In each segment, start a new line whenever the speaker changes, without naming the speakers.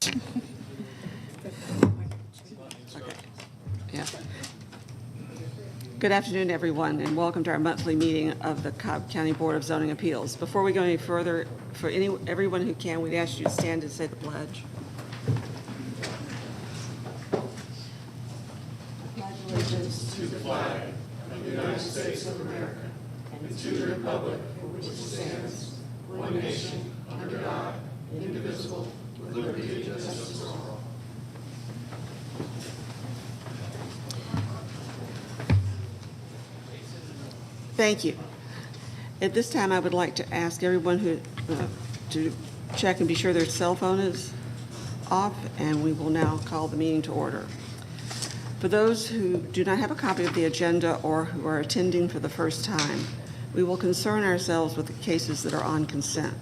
Yeah. Good afternoon, everyone, and welcome to our monthly meeting of the Cobb County Board of Zoning Appeals. Before we go any further, for everyone who can, we'd ask you to stand and say the pledge.
Allegiance to the flag of the United States of America and to the republic for which it stands, one nation, under God, indivisible, with liberty and justice for all.
Thank you. At this time, I would like to ask everyone who to check and be sure their cell phone is off, and we will now call the meeting to order. For those who do not have a copy of the agenda or who are attending for the first time, we will concern ourselves with the cases that are on consent.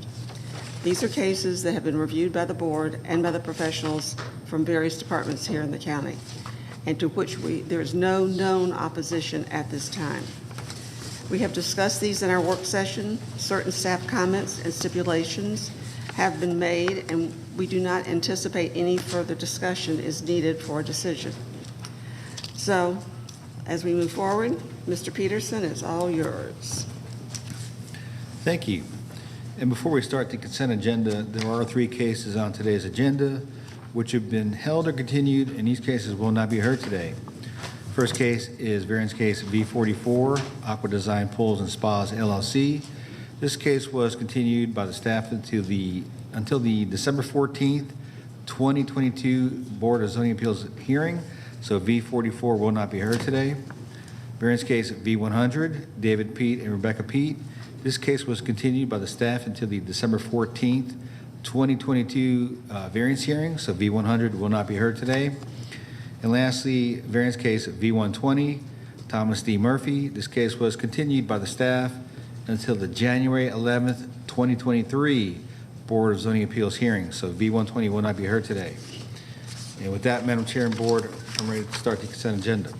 These are cases that have been reviewed by the board and by the professionals from various departments here in the county, and to which there is no known opposition at this time. We have discussed these in our work session. Certain staff comments and stipulations have been made, and we do not anticipate any further discussion is needed for a decision. So, as we move forward, Mr. Peterson, it's all yours.
Thank you. And before we start the consent agenda, there are 3 cases on today's agenda which have been held or continued, and these cases will not be heard today. First case is variance case V44, Aqua Design Pools and Spas LLC. This case was continued by the staff until the December 14th, 2022 Board of Zoning Appeals hearing. So V44 will not be heard today. Variance case V100, David Pete and Rebecca Pete. This case was continued by the staff until the December 14th, 2022 variance hearing. So V100 will not be heard today. And lastly, variance case V120, Thomas D. Murphy. This case was continued by the staff until the January 11th, 2023 Board of Zoning Appeals hearing. So V120 will not be heard today. And with that, Madam Chair and Board, I'm ready to start the consent agenda.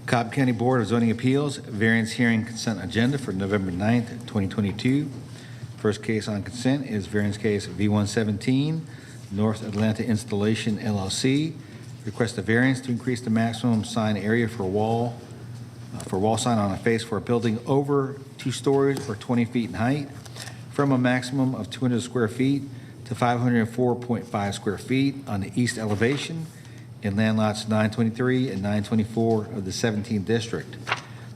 Cobb County Board of Zoning Appeals, variance hearing consent agenda for November 9th, 2022. First case on consent is variance case V117, North Atlanta Installation LLC. Request a variance to increase the maximum sign area for wall sign on a face for a building over 2 stories or 20 feet in height from a maximum of 200 square feet to 504.5 square feet on the east elevation in land lots 923 and 924 of the 17th district.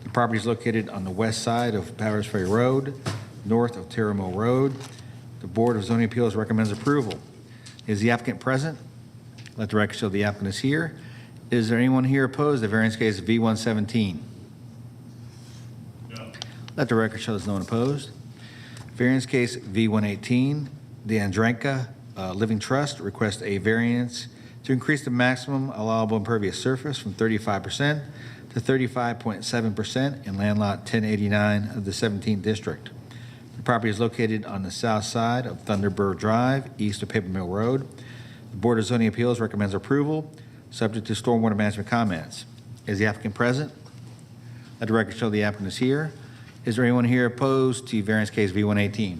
The property is located on the west side of Powers Ferry Road, north of Terre Mill Road. The Board of Zoning Appeals recommends approval. Is the applicant present? Let the record show the applicant is here. Is there anyone here opposed to variance case V117?
No.
Let the record show there's no one opposed. Variance case V118, the ANDREJKA Living Trust requests a variance to increase the maximum allowable impervious surface from 35% to 35.7% in land lot 1089 of the 17th district. The property is located on the south side of Thunderbird Drive, east of Paper Mill Road. The Board of Zoning Appeals recommends approval, subject to stormwater management comments. Is the applicant present? Let the record show the applicant is here. Is there anyone here opposed to variance case V118?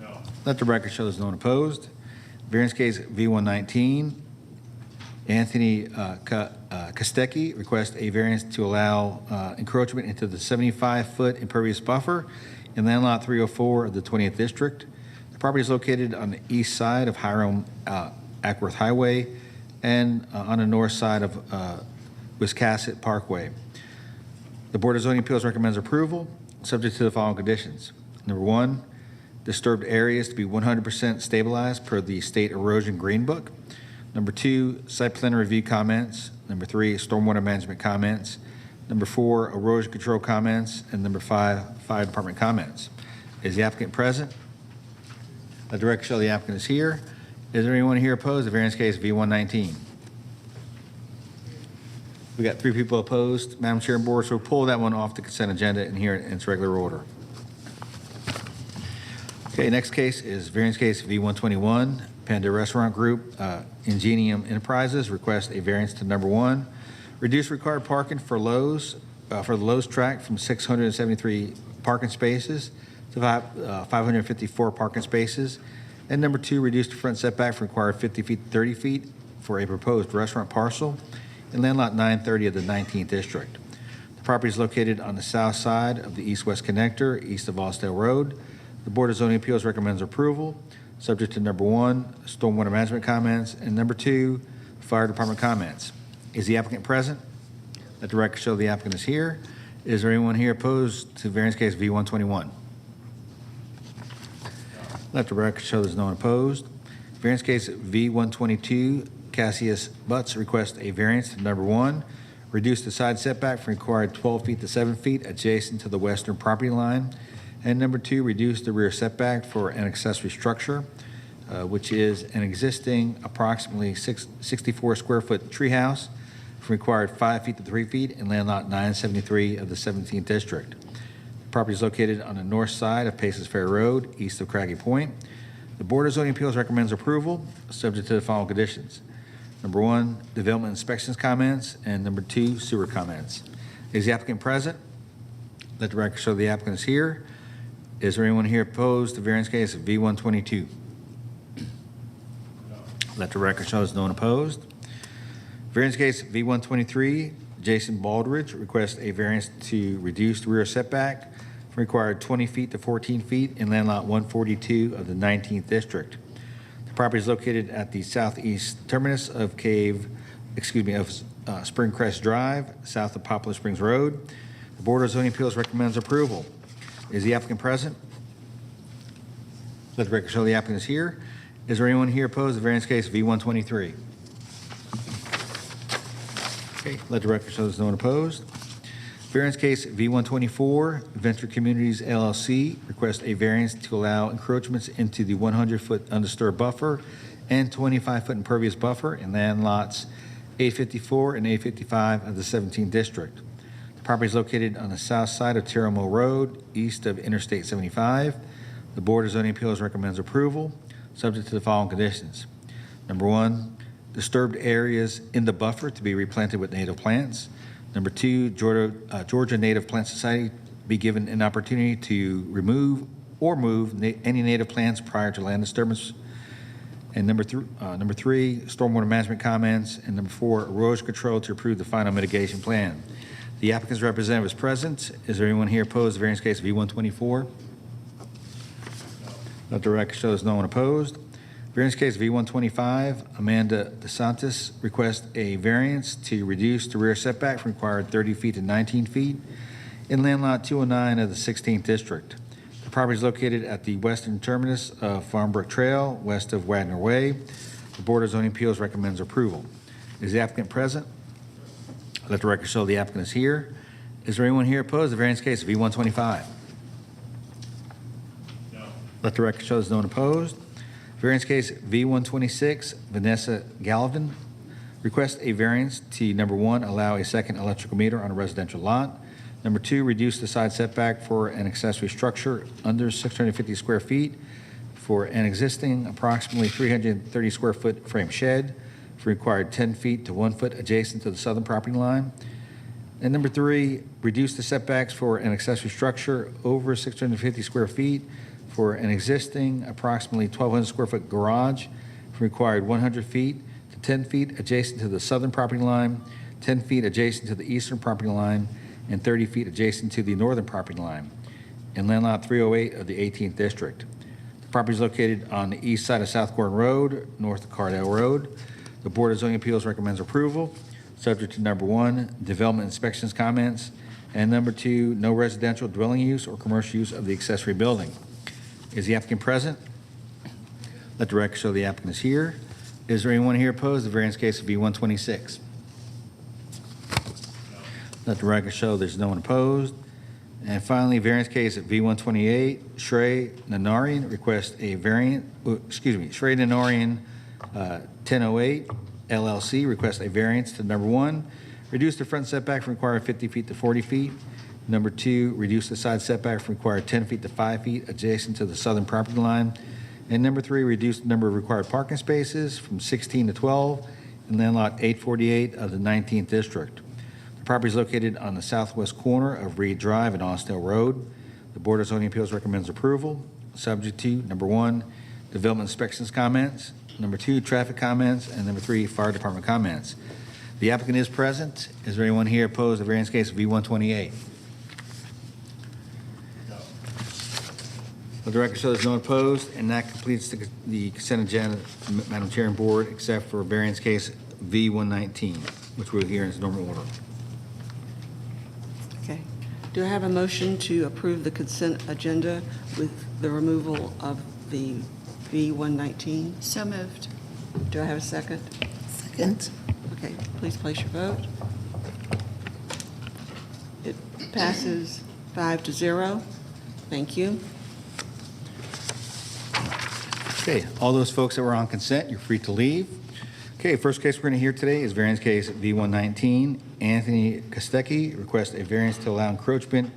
No.
Let the record show there's no one opposed. Variance case V119, Anthony Kostecki requests a variance to allow encroachment into the 75-foot impervious buffer in land lot 304 of the 20th district. The property is located on the east side of Hiram Ackworth Highway and on the north side of Wiscasset Parkway. The Board of Zoning Appeals recommends approval, subject to the following conditions. Number 1, disturbed areas to be 100% stabilized per the State Erosion Green Book. Number 2, site plan review comments. Number 3, stormwater management comments. Number 4, erosion control comments. And number 5, fire department comments. Is the applicant present? Let the record show the applicant is here. Is there anyone here opposed to variance case V119? We got 3 people opposed, Madam Chair and Board, so we'll pull that one off the consent agenda and hear it in its regular order. Okay, next case is variance case V121, Panda Restaurant Group, Ingenium Enterprises request a variance to number 1, reduce required parking for Lowe's, for the Lowe's track from 673 parking spaces to 554 parking spaces. And number 2, reduce the front setback from required 50 feet to 30 feet for a proposed restaurant parcel in land lot 930 of the 19th District. The property is located on the south side of the east-west connector, east of Austell Road. The Board of Zoning Appeals recommends approval, subject to number 1, stormwater management comments, and number 2, fire department comments. Is the applicant present? Let the record show the applicant is here. Is there anyone here opposed to variance case V121? Let the record show there's no one opposed. Variance case V122, CASSIUS Butts request a variance to number 1, reduce the side setback from required 12 feet to 7 feet adjacent to the western property line. And number 2, reduce the rear setback for an accessory structure, which is an existing approximately 64 square foot treehouse from required 5 feet to 3 feet in land lot 973 of the 17th District. The property is located on the north side of Paces Ferry Road, east of Craggy Point. The Board of Zoning Appeals recommends approval, subject to the following conditions. Number 1, development inspections comments, and number 2, sewer comments. Is the applicant present? Let the record show the applicant is here. Is there anyone here opposed to variance case of V122? Let the record show there's no one opposed. Variance case V123, Jason Baldridge requests a variance to reduce the rear setback from required 20 feet to 14 feet in land lot 142 of the 19th District. The property is located at the southeast terminus of Spring Crest Drive, south of Poplar Springs Road. The Board of Zoning Appeals recommends approval. Is the applicant present? Let the record show the applicant is here. Is there anyone here opposed to variance case V123? Okay, let the record show there's no one opposed. Variance case V124, Venture Communities LLC requests a variance to allow encroachments into the 100-foot undisturbed buffer and 25-foot impervious buffer in land lots 854 and 855 of the 17th District. The property is located on the south side of Terrell Mill Road, east of Interstate 75. The Board of Zoning Appeals recommends approval, subject to the following conditions. Number 1, disturbed areas in the buffer to be replanted with native plants. Number 2, Georgia Native Plant Society be given an opportunity to remove or move any native plants prior to land disturbance. And number 3, stormwater management comments. And number 4, erosion control to approve the final mitigation plan. The applicant's representative is present. Is there anyone here opposed to variance case V124? Let the record show there's no one opposed. Variance case V125, Amanda DeSantis requests a variance to reduce the rear setback from required 30 feet to 19 feet in land lot 209 of the 16th District. The property is located at the western terminus of Farmbrook Trail, west of Wagner Way. The Board of Zoning Appeals recommends approval. Is the applicant present? Let the record show the applicant is here. Is there anyone here opposed to variance case V125? No. Let the record show there's no one opposed. Variance case V126, Vanessa Galvin requests a variance to number 1, allow a second electrical meter on a residential lot. Number 2, reduce the side setback for an accessory structure under 650 square feet for an existing approximately 330 square foot frame shed for required 10 feet to 1 foot adjacent to the southern property line. And number 3, reduce the setbacks for an accessory structure over 650 square feet for an existing approximately 1,200 square foot garage for required 100 feet to 10 feet adjacent to the southern property line, 10 feet adjacent to the eastern property line, and 30 feet adjacent to the northern property line in land lot 308 of the 18th District. The property is located on the east side of South Gordon Road, north of Cardell Road. The Board of Zoning Appeals recommends approval, subject to number 1, development inspections comments, and number 2, no residential dwelling use or commercial use of the accessory building. Is the applicant present? Let the record show the applicant is here. Is there anyone here opposed to the variance case of V126? Let the record show there's no one opposed. And finally, variance case at V128, SHREE NARNARAYAN requests a variant, SHREE NARNARAYAN 1008 LLC requests a variance to number 1, reduce the front setback from required 50 feet to 40 feet. Number 2, reduce the side setback from required 10 feet to 5 feet adjacent to the southern property line. And number 3, reduce the number of required parking spaces from 16 to 12 in land lot 848 of the 19th District. The property is located on the southwest corner of Reed Drive and Austell Road. The Board of Zoning Appeals recommends approval, subject to, number 1, development inspections comments, number 2, traffic comments, and number 3, fire department comments. The applicant is present. Is there anyone here opposed to variance case V128? Let the record show there's no one opposed, and that completes the consent agenda, Madam Chair and Board, except for variance case V119, which we'll hear in its normal order.
Okay. Do I have a motion to approve the consent agenda with the removal of the V119?
So moved.
Do I have a second?
Second.
Okay, please place your vote. It passes 5-0. Thank you.
Okay, all those folks that were on consent, you're free to leave. Okay, first case we're going to hear today is variance case V119. Anthony Kostecki requests a variance to allow encroachment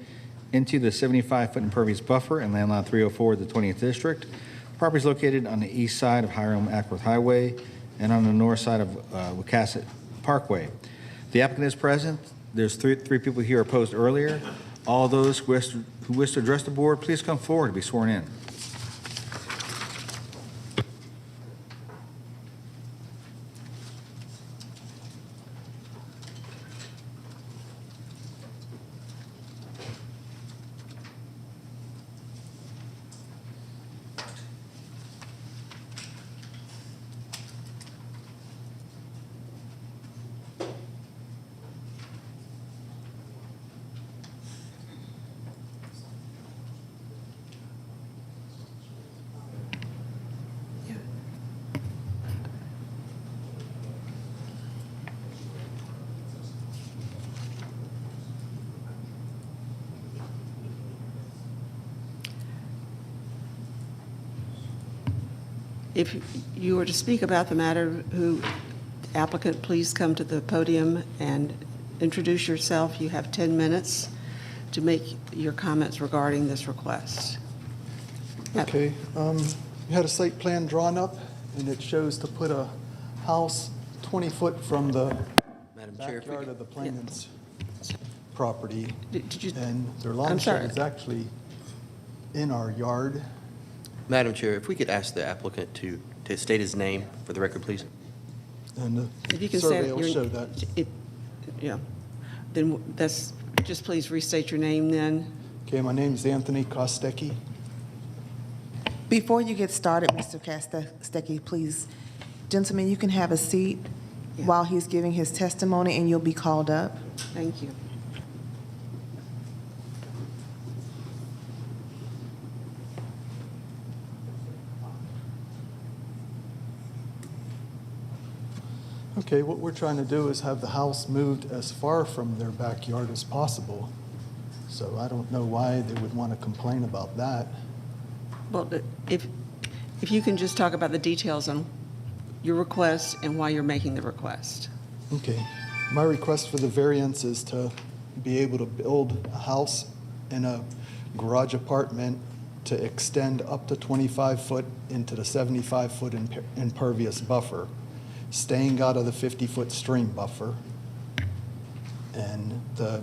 into the 75-foot impervious buffer in land lot 304 of the 20th District. The property is located on the east side of Hiram Ackworth Highway and on the north side of Wicasset Parkway. The applicant is present. There's three people here opposed earlier. All those who wish to address the board, please come forward to be sworn in.
If you were to speak about the matter, applicant, please come to the podium and introduce yourself. You have 10 minutes to make your comments regarding this request.
Okay, we had a site plan drawn up, and it shows to put a house 20 foot from the
Madam Chair, if we
backyard
could-
of the Plainlands property.
Did you?
And their lawn
I'm sorry.
shed is actually in our yard.
Madam Chair, if we could ask the applicant to state his name for the record, please.
And
If you
the
can say
survey will show that.
Yeah. Then just please restate your name then.
Okay, my name is Anthony Kostecki.
Before you get started, Mr. Kostecki, please, gentlemen, you can have a seat
Yeah.
while he's giving his testimony, and you'll be called up.
Thank you.
Okay, what we're trying to do is have the house moved as far from their backyard as possible. So I don't know why they would want to complain about that.
Well, if you can just talk about the details on your request and why you're making the request.
Okay. My request for the variance is to be able to build a house and a garage apartment to extend up to 25 foot into the 75-foot impervious buffer, staying out of the 50-foot stream buffer. And the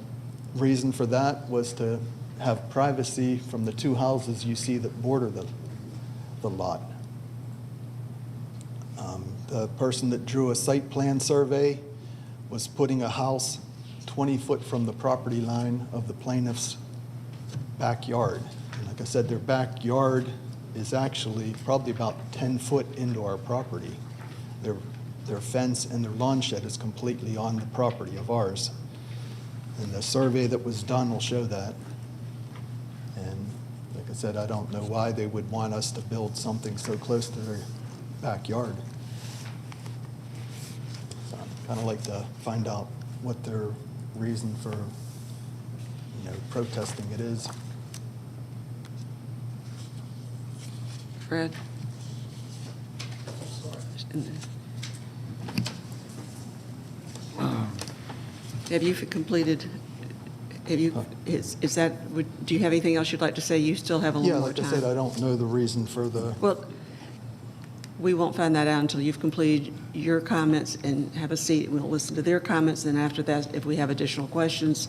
reason for that was to have privacy from the two houses you see that border the lot. The person that drew a site plan survey was putting a house 20 foot from the property line of the plaintiff's backyard. And like I said, their backyard is actually probably about 10 foot into our property. Their fence and their lawn shed is completely on the property of ours. And the survey that was done will show that. And like I said, I don't know why they would want us to build something so close to their backyard. So I'd kind of like to find out what their reason for, protesting it is.
Fred? Have you completed, do you have anything else you'd like to say? You still have a
Yeah,
little more
like I
time.
said, I don't know the reason for the,
Well, we won't find that out until you've completed your comments and have a seat. We'll listen to their comments, and after that, if we have additional questions,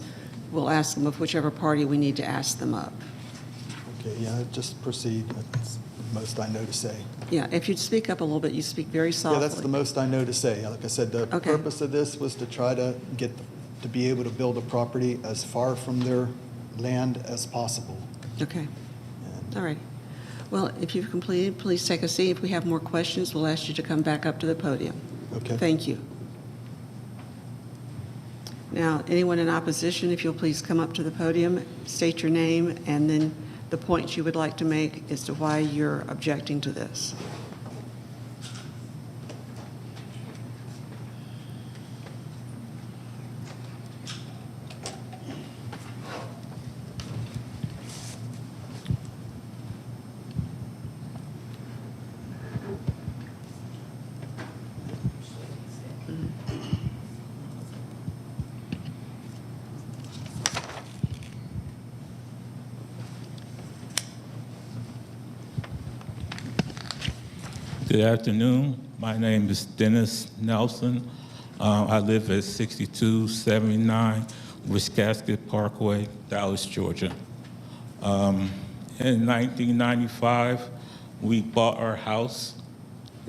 we'll ask them of whichever party we need to ask them up.
Okay, yeah, just proceed. That's the most I know to say.
Yeah, if you'd speak up a little bit, you speak very
Yeah,
softly.
that's the most I know to say. Like I said, the
Okay.
purpose of this was to try to get, to be able to build a property as far from their land as possible.
Okay, all right. Well, if you've completed, please take a seat. If we have more questions, we'll ask you to come back up to the podium.
Okay.
Thank you. Now, anyone in opposition, if you'll please come up to the podium, state your name, and then the points you would like to make as to why you're objecting to this.
Good afternoon. My name is Dennis Nelson. I live at 6279 Wiscasset Parkway, Dallas, Georgia. In 1995, we bought our house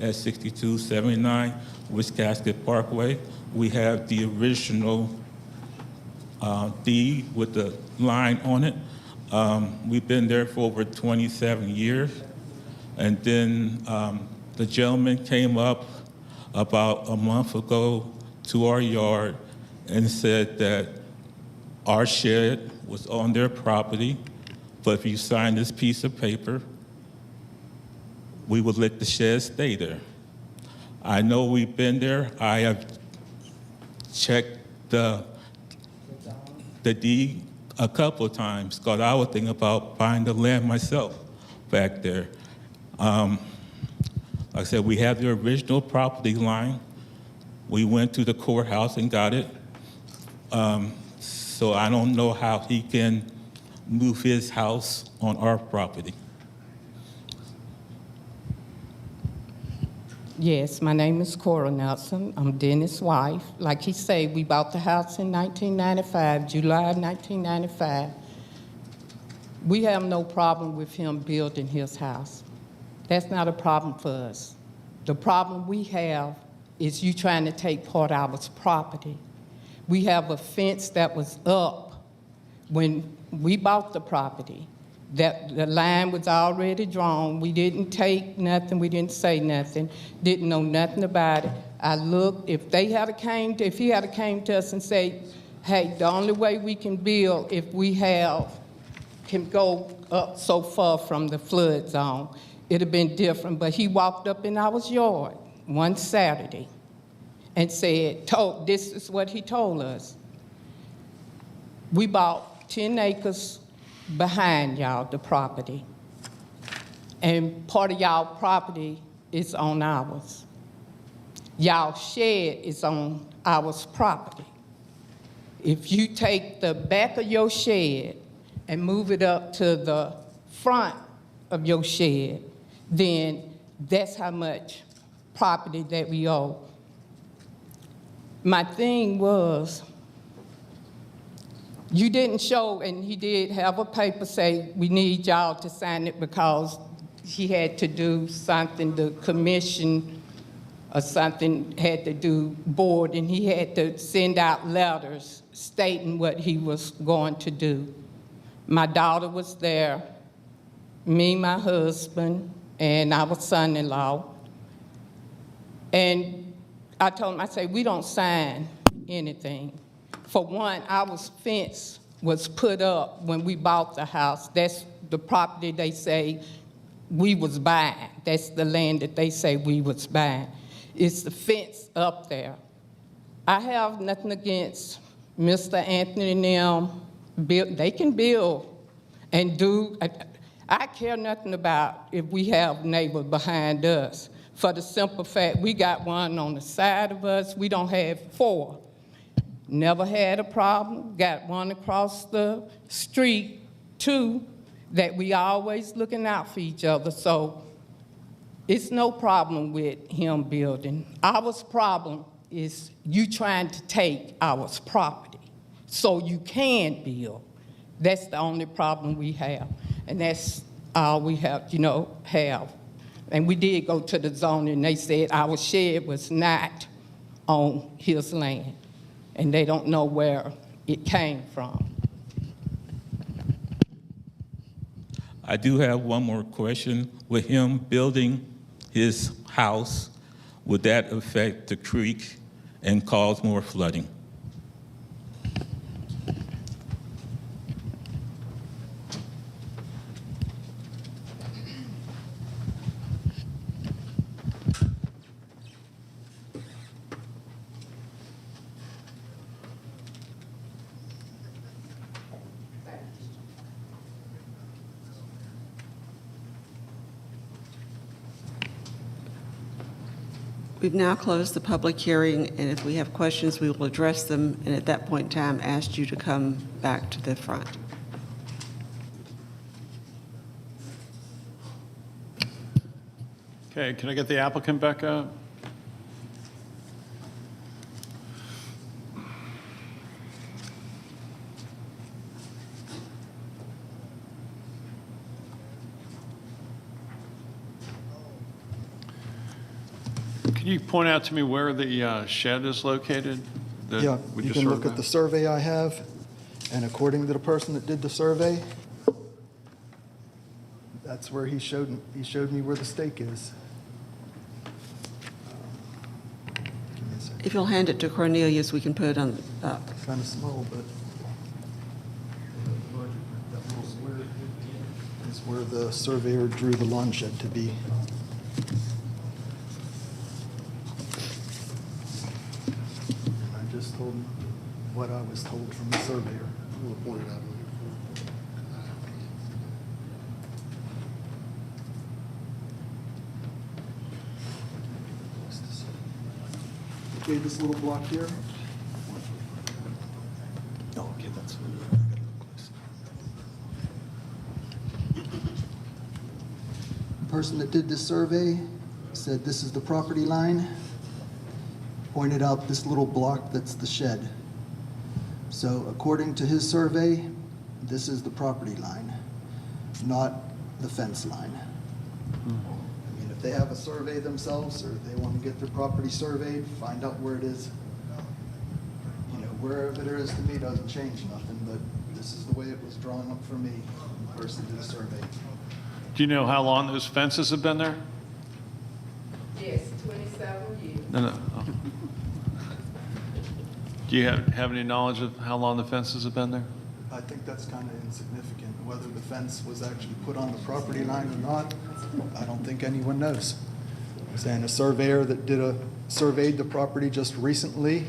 at 6279 Wiscasset Parkway. We have the original deed with the line on it. We've been there for over 27 years. And then the gentleman came up about a month ago to our yard and said that our shed was on their property, but if you sign this piece of paper, we would let the shed stay there. I know we've been there. I have checked the deed a couple of times because I was thinking about buying the land myself back there. Like I said, we have the original property line. We went to the courthouse and got it. So I don't know how he can move his house on our property.
Yes, my name is Cora Nelson. I'm Dennis' wife. Like he said, we bought the house in 1995, July 1995. We have no problem with him building his house. That's not a problem for us. The problem we have is you trying to take part of our property. We have a fence that was up when we bought the property. That the line was already drawn. We didn't take nothing. We didn't say nothing. Didn't know nothing about it. I looked. If he had came to us and said, "Hey, the only way we can build if we can go up so far from the flood zone," it'd have been different. But he walked up in our yard one Saturday and said, "This is what he told us. We bought 10 acres behind y'all, the property. And part of y'all property is on ours. Y'all shed is on ours property. If you take the back of your shed and move it up to the front of your shed, then that's how much property that we owe." My thing was, you didn't show, and he did have a paper say, "We need y'all to sign it," because he had to do something, the commission or something had to do board, and he had to send out letters stating what he was going to do. My daughter was there, me, my husband, and our son-in-law. And I told him, I said, "We don't sign anything." For one, our fence was put up when we bought the house. That's the property they say we was buying. That's the land that they say we was buying. It's the fence up there. I have nothing against Mr. Anthony and them. They can build and do. I care nothing about if we have neighbors behind us. For the simple fact, we got one on the side of us. We don't have 4. Never had a problem. Got one across the street, 2, that we always looking out for each other. So it's no problem with him building. Our problem is you trying to take our property so you can build. That's the only problem we have. And that's all we have, have. And we did go to the zoning, and they said our shed was not on his land, and they don't know where it came from.
I do have one more question. With him building his house, would that affect the creek and cause more flooding?
We've now closed the public hearing, and if we have questions, we will address them, and at that point in time, ask you to come back to the front.
Okay, can I get the applicant back up? Can you point out to me where the shed is located? that
Yeah,
we
you
just
can
heard
look at
about?
the survey I have, and according to the person that did the survey, that's where he showed me where the stake is. Give me a second.
If you'll hand it to Cornelius, we can put it on,
Kind of small, but that little square is where the surveyor drew the lawn shed to be. And I just told him what I was told from the surveyor. We'll point it out. Okay, this little block here. Oh, okay, that's what I gotta look close. The person that did this survey said this is the property line, pointed out this little block that's the shed. So according to his survey, this is the property line, not the fence line. I mean, if they have a survey themselves, or they want to get their property surveyed, find out where it is. You know, wherever it is to me doesn't change nothing, but this is the way it was drawn up for me, the person did the survey.
Do you know how long those fences have been there?
Yes, 27 years.
No. Do you have any knowledge of how long the fences have been there?
I think that's kind of insignificant. Whether the fence was actually put on the property line or not, I don't think anyone knows. And a surveyor that surveyed the property just recently,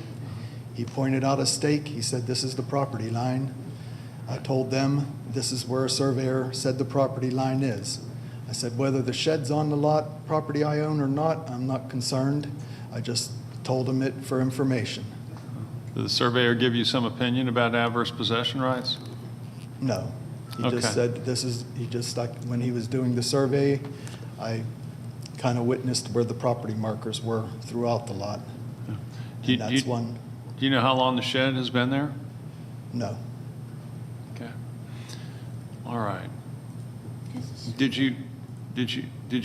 he pointed out a stake. He said, this is the property line. I told them, this is where a surveyor said the property line is. I said, whether the shed's on the lot, property I own or not, I'm not concerned. I just told him it for information.
Did the surveyor give you some opinion about adverse possession rights?
No. He
Okay.
just said, he just, like, when he was doing the survey, I kind of witnessed where the property markers were throughout the lot.
Do you-
And that's one,
Do you know how long the shed has been there?
no.
Okay. All right. Did you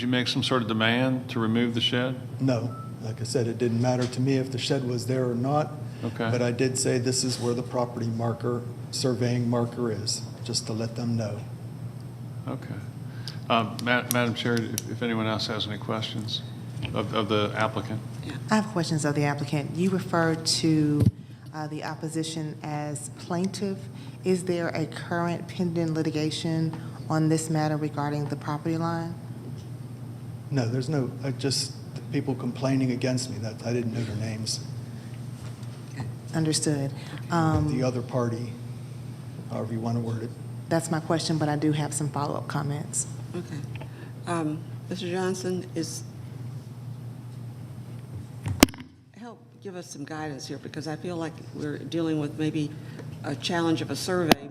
make some sort of demand to remove the shed?
No. Like I said, it didn't matter to me if the shed was there or not.
Okay.
But I did say this is where the property marker, surveying marker is, just to let them know.
Okay. Madam Chair, if anyone else has any questions of the applicant.
I have questions of the applicant. You referred to the opposition as plaintiff. Is there a current pending litigation on this matter regarding the property line?
No, there's no, just the people complaining against me, that I didn't know their names.
Understood.
The other party, however you want to word it.
That's my question, but I do have some follow-up comments.
okay. Mr. Johnson, help give us some guidance here, because I feel like we're dealing with maybe a challenge of a survey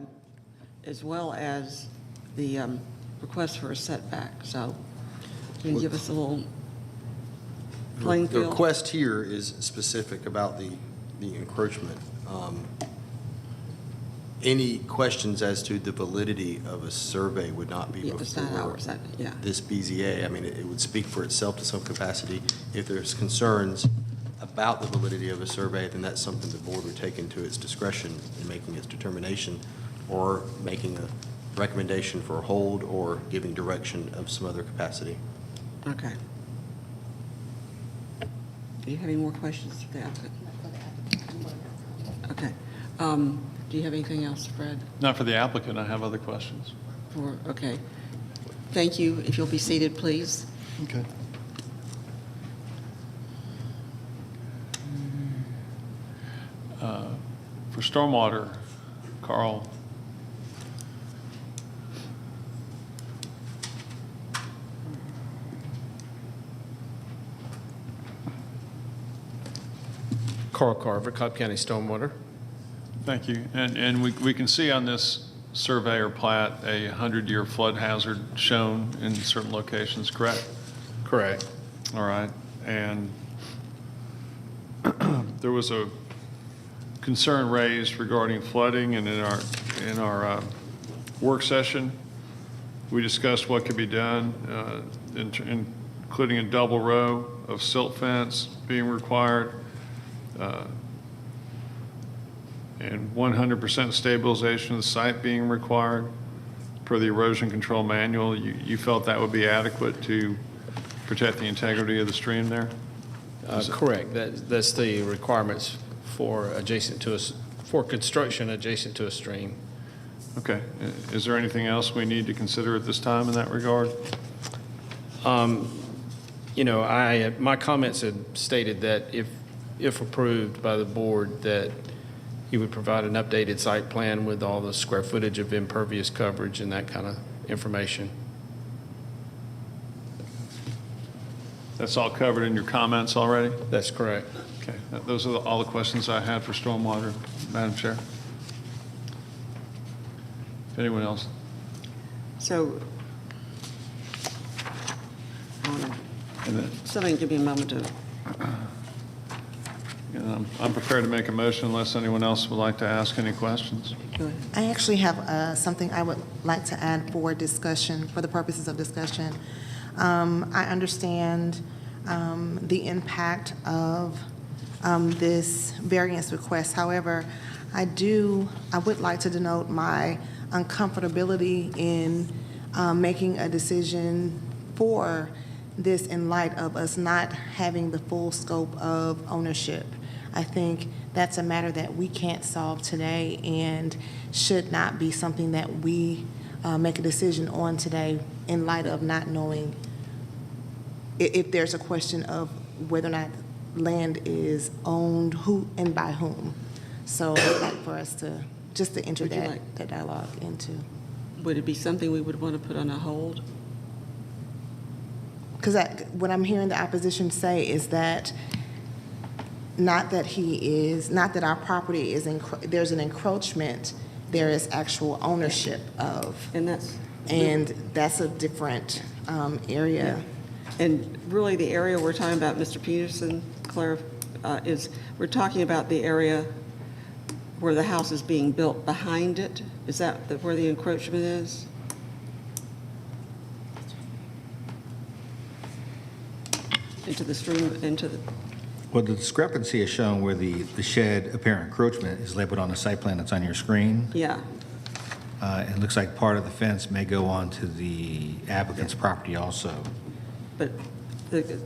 as well as the request for a setback. So can you give us a little playing
The
field?
request here is specific about the encroachment. Any questions as to the validity of a survey would not be
Yeah, it's not
before
ours, yeah.
this BZA. I mean, it would speak for itself to some capacity. If there's concerns about the validity of a survey, then that's something the board would take into its discretion in making its determination, or making a recommendation for a hold, or giving direction of some other capacity.
Okay. Do you have any more questions for the applicant? Okay. Do you have anything else, Fred?
Not for the applicant, I have other questions.
Okay. Thank you. If you'll be seated, please.
Okay.
For stormwater, Carl,
Carl Carver, Cobb County Stormwater.
thank you. And we can see on this survey or plat a 100-year flood hazard shown in certain locations, correct?
Correct.
All right. And there was a concern raised regarding flooding, and in our work session, we discussed what could be done, including a double row of silt fence being required, and 100% stabilization of the site being required per the erosion control manual. You felt that would be adequate to protect the integrity of the stream there?
Correct. That's the requirements for for construction adjacent to a stream.
Okay. Is there anything else we need to consider at this time in that regard?
You know, my comments had stated that if approved by the board, that he would provide an updated site plan with all the square footage of impervious coverage and that kind of information.
That's all covered in your comments already?
That's correct.
Okay. Those are all the questions I had for stormwater, Madam Chair. If anyone else?
So,
And then,
somebody give me a moment to,
I'm prepared to make a motion unless anyone else would like to ask any questions.
go ahead.
I actually have something I would like to add for discussion, for the purposes of discussion. I understand the impact of this variance request. However, I would like to denote my uncomfortability in making a decision for this in light of us not having the full scope of ownership. I think that's a matter that we can't solve today and should not be something that we make a decision on today in light of not knowing if there's a question of whether or not land is owned, who and by whom. So I'd like for us to, just to enter
Would you
that,
like-
that dialogue into.
Would it be something we would want to put on a hold?
Because what I'm hearing the opposition say is that not that our property is, there's an encroachment, there is actual ownership of,
And that's,
and that's a different area.
and really the area we're talking about, Mr. Peterson, Claire, is, we're talking about the area where the house is being built behind it? Is that where the encroachment is? Into the stream, into the,
Well, the discrepancy is shown where the shed apparent encroachment is labeled on the site plan that's on your screen.
yeah.
It looks like part of the fence may go onto the applicant's property also.
But the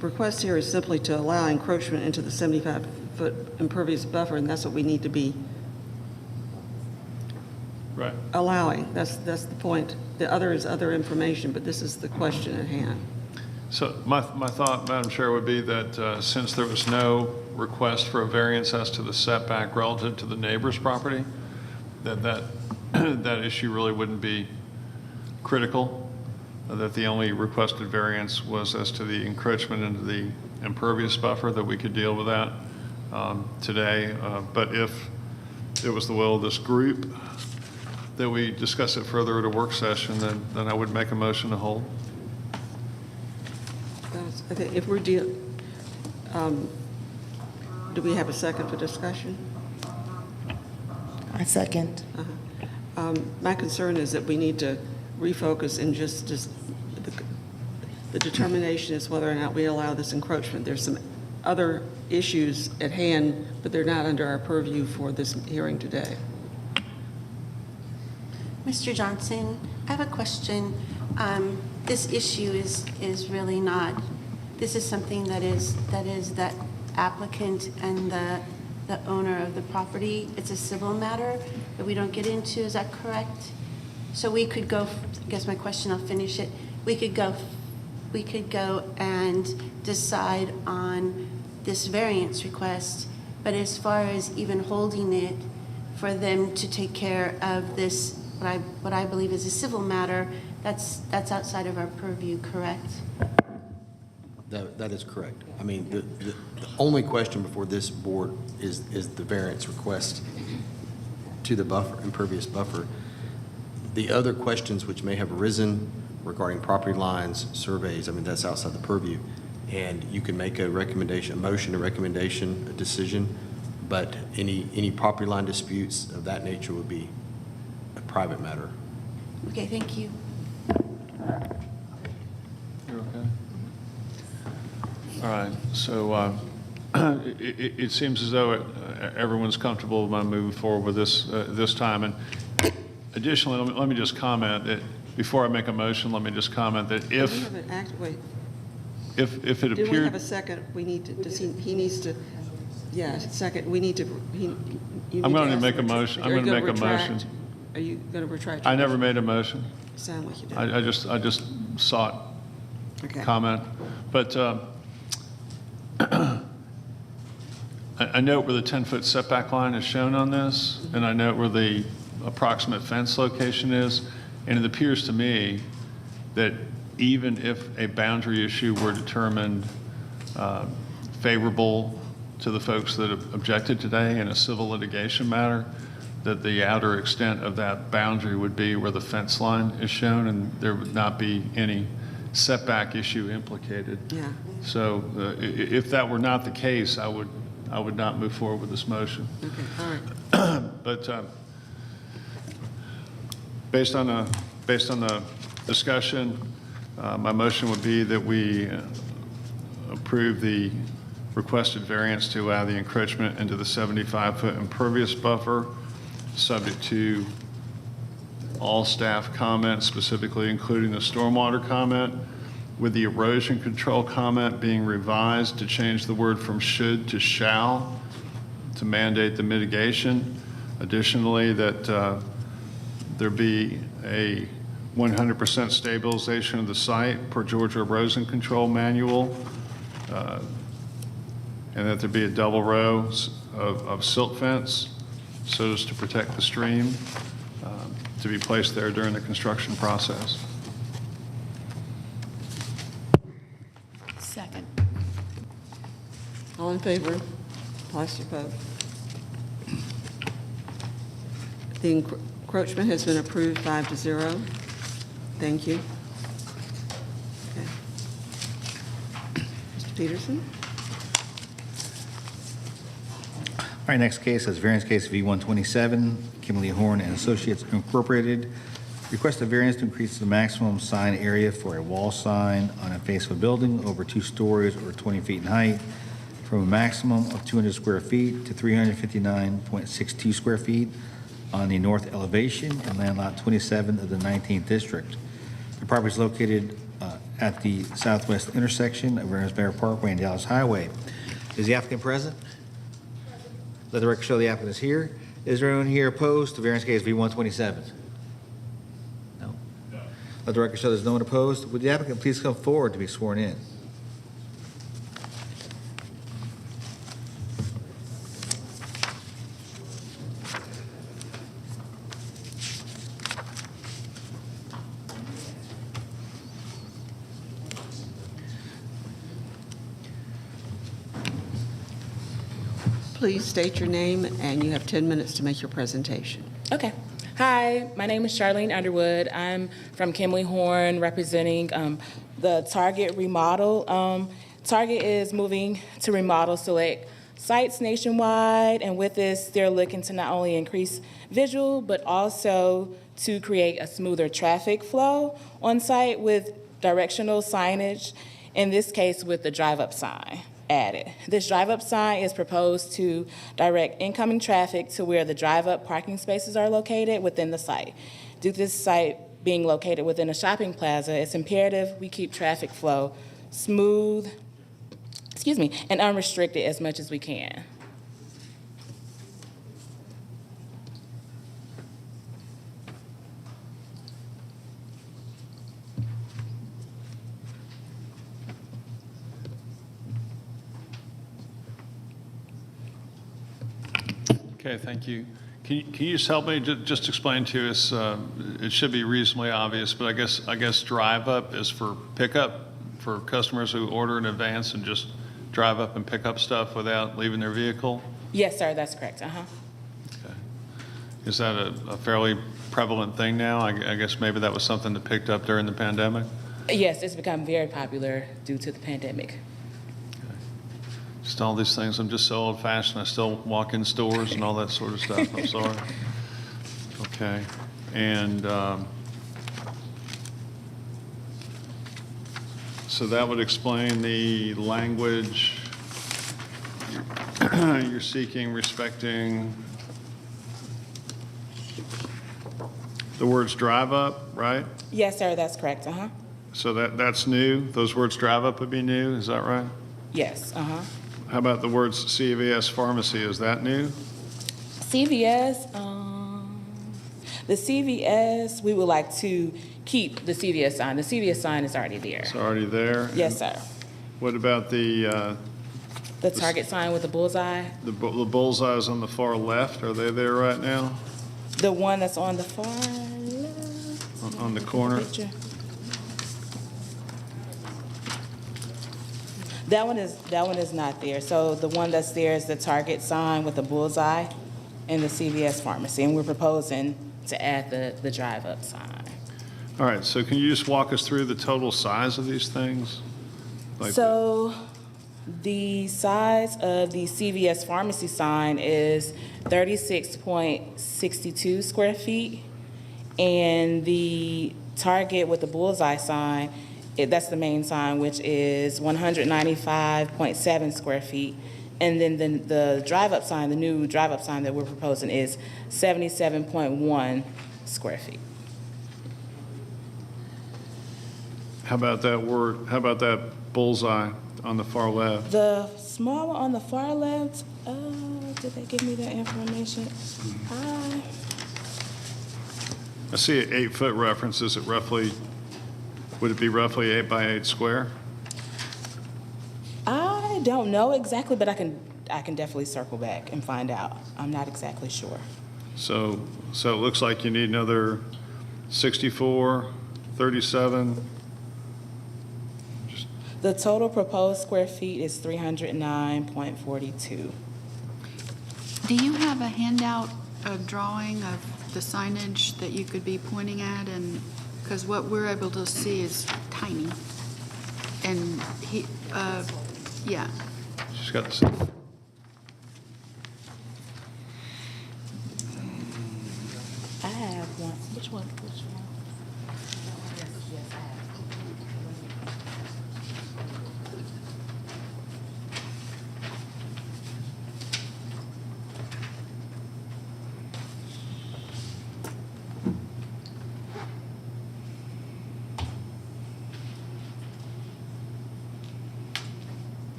request here is simply to allow encroachment into the 75-foot impervious buffer, and that's what we need to be
Right.
allowing. That's the point. The other is other information, but this is the question at hand.
So my thought, Madam Chair, would be that since there was no request for a variance as to the setback relative to the neighbor's property, that issue really wouldn't be critical, that the only requested variance was as to the encroachment into the impervious buffer, that we could deal with that today. But if it was the will of this group that we discuss it further at a work session, then I would make a motion to hold.
I think if we're do we have a second for discussion?
I second.
My concern is that we need to refocus and just the determination is whether or not we allow this encroachment. There's some other issues at hand, but they're not under our purview for this hearing today.
Mr. Johnson, I have a question. This issue is really not, this is something that is that applicant and the owner of the property. It's a civil matter that we don't get into, is that correct? So we could go, I guess my question, I'll finish it. We could go and decide on this variance request, but as far as even holding it for them to take care of this, what I believe is a civil matter, that's outside of our purview, correct?
That is correct. I mean, the only question before this board is the variance request to the buffer, impervious buffer. The other questions which may have arisen regarding property lines, surveys, I mean, that's outside the purview. And you can make a recommendation, a motion, a recommendation, a decision, but any property line disputes of that nature would be a private matter.
Okay, thank you.
You're okay? All right, so it seems as though everyone's comfortable with moving forward with this time. And additionally, let me just comment that before I make a motion, let me just comment that
Do we have an wait,
if it
do we have
appeared,
a second? We need to, he needs to, yeah, second, we need to, you need
I'm going to
ask
make a
him
motion.
Are
I'm
you
going to make a
retract?
motion.
Are you going to retract?
I
your
never
motion?
made a motion.
Sound like you did.
I just sought
Okay.
comment. But I note where the 10-foot setback line is shown on this, and I note where the approximate fence location is, and it appears to me that even if a boundary issue were determined favorable to the folks that have objected today in a civil litigation matter, that the outer extent of that boundary would be where the fence line is shown, and there would not be any setback issue implicated.
Yeah.
So if that were not the case, I would not move forward with this motion.
Okay, all right.
But based on the discussion, my motion would be that we approve the requested variance to allow the encroachment into the 75-foot impervious buffer, subject to all staff comments, specifically including the stormwater comment, with the erosion control comment being revised to change the word from should to shall to mandate the mitigation. Additionally, that there be a 100% stabilization of the site per Georgia Erosion Control Manual, and that there be a double row of silt fence so as to protect the stream to be placed there during the construction process.
Second.
All in favor? Place your vote. The encroachment has been approved 5-0. Thank you. Okay. Mr. Peterson?
All right, next case is variance case V127, Kimberly Horn and Associates Incorporated. Request a variance to increase the maximum sign area for a wall sign on a face of a building over 2 stories or 20 feet in height from a maximum of 200 square feet to 359.62 square feet on the north elevation in land lot 27 of the 19th district. The property is located at the southwest intersection of Ernest-Bear Parkway and Dallas Highway. Is the applicant present? Let the record show the applicant is here. Is there anyone here opposed to variance case V127? No. Let the record show there's no one opposed. Would the applicant please come forward to be sworn in?
Please state your name, and you have 10 minutes to make your presentation.
Okay. Hi, my name is Charlene Underwood. I'm from Kimberly Horn, representing the Target remodel. Target is moving to remodel select sites nationwide, and with this, they're looking to not only increase visual, but also to create a smoother traffic flow on site with directional signage, in this case with the drive-up sign added. This drive-up sign is proposed to direct incoming traffic to where the drive-up parking spaces are located within the site. Due to this site being located within a shopping plaza, it's imperative we keep traffic flow smooth, and unrestricted as much as we can.
Okay, thank you. Can you just help me, just explain to us, it should be reasonably obvious, but I guess drive up is for pickup, for customers who order in advance and just drive up and pick up stuff without leaving their vehicle?
Yes, sir, that's correct.
Okay. Is that a fairly prevalent thing now? I guess maybe that was something that picked up during the pandemic?
Yes, it's become very popular due to the pandemic.
Just all these things, I'm just so old-fashioned, I still walk in stores and all that sort of stuff, I'm sorry. Okay, and so that would explain the language you're seeking respecting the words drive up, right?
Yes, sir, that's correct.
So that's new? Those words drive up would be new, is that right?
Yes,
How about the words CVS pharmacy, is that new?
CVS, the CVS, we would like to keep the CVS sign. The CVS sign is already there.
It's already there?
Yes, sir.
What about the
Target sign with the bullseye?
the bullseyes on the far left, are they there right now?
The one that's on the far left.
On the corner?
Picture. That one is not there. So the one that's there is the Target sign with the bullseye and the CVS pharmacy, and we're proposing to add the drive-up sign.
All right, so can you just walk us through the total size of these things?
So the size of the CVS pharmacy sign is 36.62 square feet, and the Target with the bullseye sign, that's the main sign, which is 195.7 square feet. And then the drive-up sign, the new drive-up sign that we're proposing is 77.1 square feet.
How about that bullseye on the far left?
The small one on the far left, did they give me that information?
I see an 8-foot reference. Is it roughly, would it be roughly 8 by 8 square?
I don't know exactly, but I can definitely circle back and find out. I'm not exactly sure.
So it looks like you need another 64, 37.
The total proposed square feet is 309.42.
Do you have a handout, a drawing of the signage that you could be pointing at? And because what we're able to see is tiny. And yeah.
She's got this.
I have one. Which one?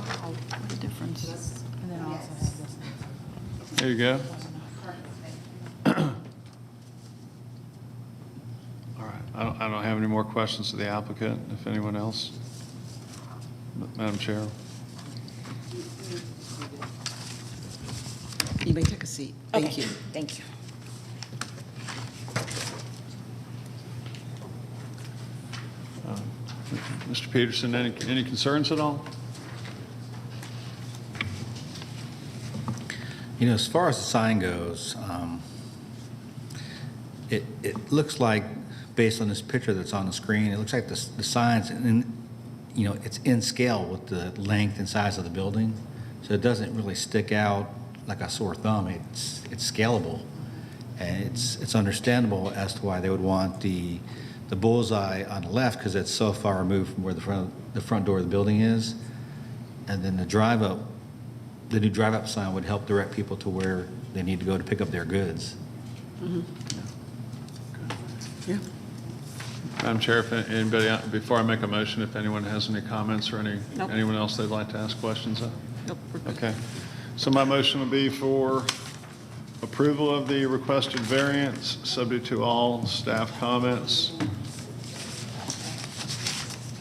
Wow, what a difference.
And then I also have this one.
There you go. All right, I don't have any more questions of the applicant, if anyone else. Madam Chair.
You may take a seat. Thank
Okay,
you.
Thank you.
Mr. Peterson, any concerns at all?
You know, as far as the sign goes, it looks like, based on this picture that's on the screen, it looks like the sign's it's in scale with the length and size of the building, so it doesn't really stick out like a sore thumb. It's scalable, and it's understandable as to why they would want the bullseye on the left, because it's so far removed from where the front door of the building is, and then the new drive-up sign would help direct people to where they need to go to pick up their goods.
Yeah.
Madam Chair, if anybody, before I make a motion, if anyone has any comments or
Nope.
anyone else they'd like to ask questions of?
Nope, we're good.
Okay. So my motion would be for approval of the requested variance, subject to all staff comments.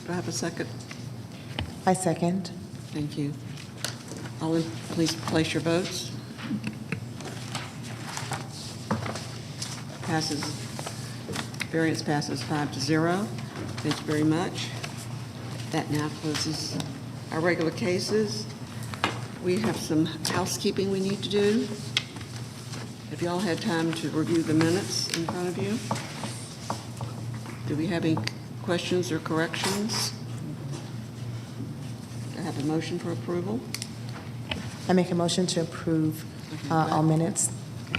Do I have a second?
I second.
Thank you. Please place your votes. Passes, variance passes 5-0. Thank you very much. That now closes our regular cases. We have some housekeeping we need to do. Have you all had time to review the minutes in front of you? Do we have any questions or corrections? Do I have a motion for approval?
I make a motion to approve all minutes.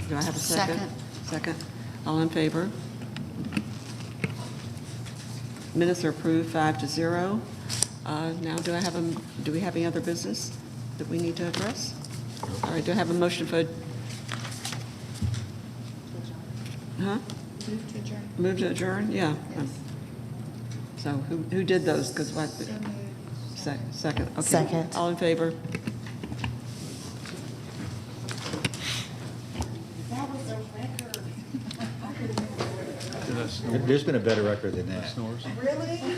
Do I have a second? Second. All in favor? Minutes are approved 5-0. Now, do we have any other business that we need to address? All right, do I have a motion for? Huh?
Move to adjourn.
Move to adjourn? Yeah.
Yes.
So who did those? Because what? Second. Okay.
Second.
All in favor?
That was a record.
There's been a better record than that.
Snores?
Really?